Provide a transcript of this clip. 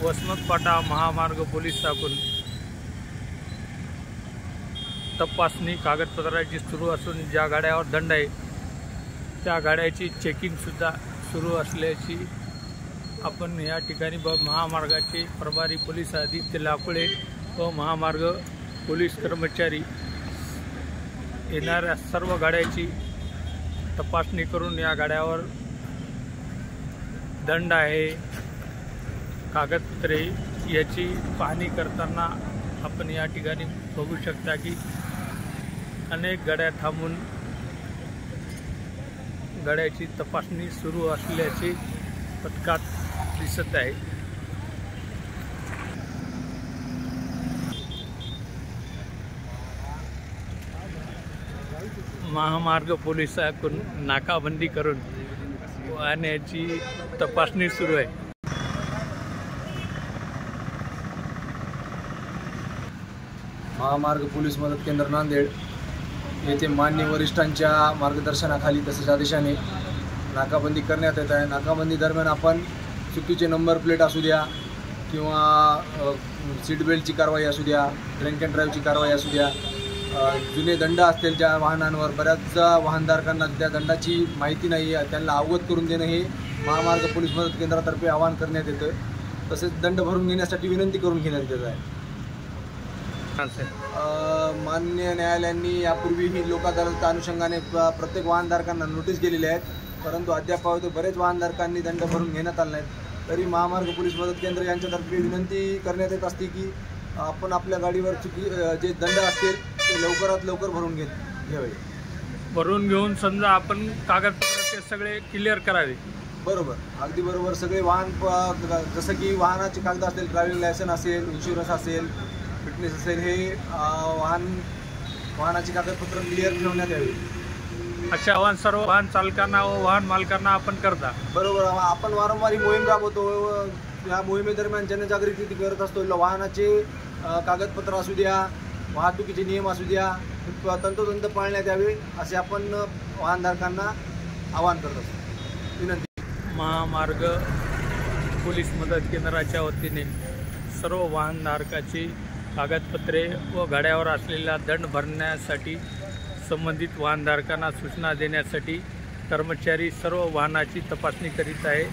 वसमत फाटा महामार्ग पोलिसांकडून तपासणी कागदपत्राची सुरू असून ज्या गाड्यावर दंड आहे त्या गाड्याची चेकिंग सुद्धा सुरू असल्याची आपण या ठिकाणी महामार्गाचे प्रभारी पोलीस आदित्य लाकुळे व महामार्ग पोलीस कर्मचारी येणाऱ्या सर्व गाड्याची तपासणी करून या गाड्यावर दंड आहे कागदपत्रे याची पाहणी करताना आपण या ठिकाणी बघू शकता की अनेक गाड्या थांबून गाड्याची तपासणी सुरू असल्याचे पथकात दिसत आहे। महामार्ग पोलिसांकडून नाकाबंदी करून वाहनाची तपासणी सुरू आहे। महामार्ग पोलीस मदत केंद्र नांदेड येथे मान्य वरिष्ठांच्या मार्गदर्शनाखाली तसेच आदेशाने नाकाबंदी करण्यात येत आहे। नाकाबंदी दरम्यान आपण चुकीचे नंबर प्लेट असू द्या किंवा सीट बेल्टची कारवाई असू द्या, ड्रिंक अँड ड्राईव्हची कारवाई असू द्या, जुने दंड असतील ज्या वाहनांवर बऱ्याच वाहनधारकांना त्या दंडाची माहिती नाही आहे त्यांना अवगत करून देणं हे महामार्ग पोलीस मदत केंद्रातर्फे आवाहन करण्यात येतं। तसेच दंड भरून घेण्यासाठी विनंती करून घेण्यात येत आहे। मान्य न्यायालयांनी यापूर्वी ही लोक अदालतच्या अनुषंगाने प्रत्येक वाहनधारकांना नोटीस दिलेल्या आहेत, परंतु अद्याप बरेच वाहनधारकांनी दंड भरून घेण्यात आले नाहीत। तरी महामार्ग पोलीस मदत केंद्र यांच्यातर्फे विनंती करण्यात येत असते की आपण आपल्या गाडीवर जे दंड असतील ते लवकरात लवकर भरून घ्यावे। भरून घेऊन समजा आपण कागदपत्र सगळे क्लिअर करावे। बरोबर, अगदी बरोबर। सगळे वाहन जसं की वाहनाचे कागद असतील, ड्रायव्हिंग लायसन असेल, इन्शुरन्स असेल, फिटनेस असेल, हे वाहनाची कागदपत्र क्लिअर ठेवण्यात यावी असे आवाहन सर्व वाहन चालकांना व वाहन मालकांना आपण करता। बरोबर, आपण वारंवार ही मोहीम राबवतो। या मोहिमेदरम्यान जनजागृती करत असतो। वाहनाचे कागदपत्र असू द्या, वाहतुकीचे नियम असू द्या, तंतोतंत पाळण्यात यावे असे आपण वाहनधारकांना आवाहन करत असतो। विनंती। महामार्ग पोलीस मदत केंद्राच्या वतीने सर्व वाहनधारकाची कागदपत्रे व गाड्यावर असलेला दंड भरण्यासाठी संबंधित वाहनधारकांना सूचना देण्यासाठी कर्मचारी सर्व वाहनाची तपासणी करीत आहे।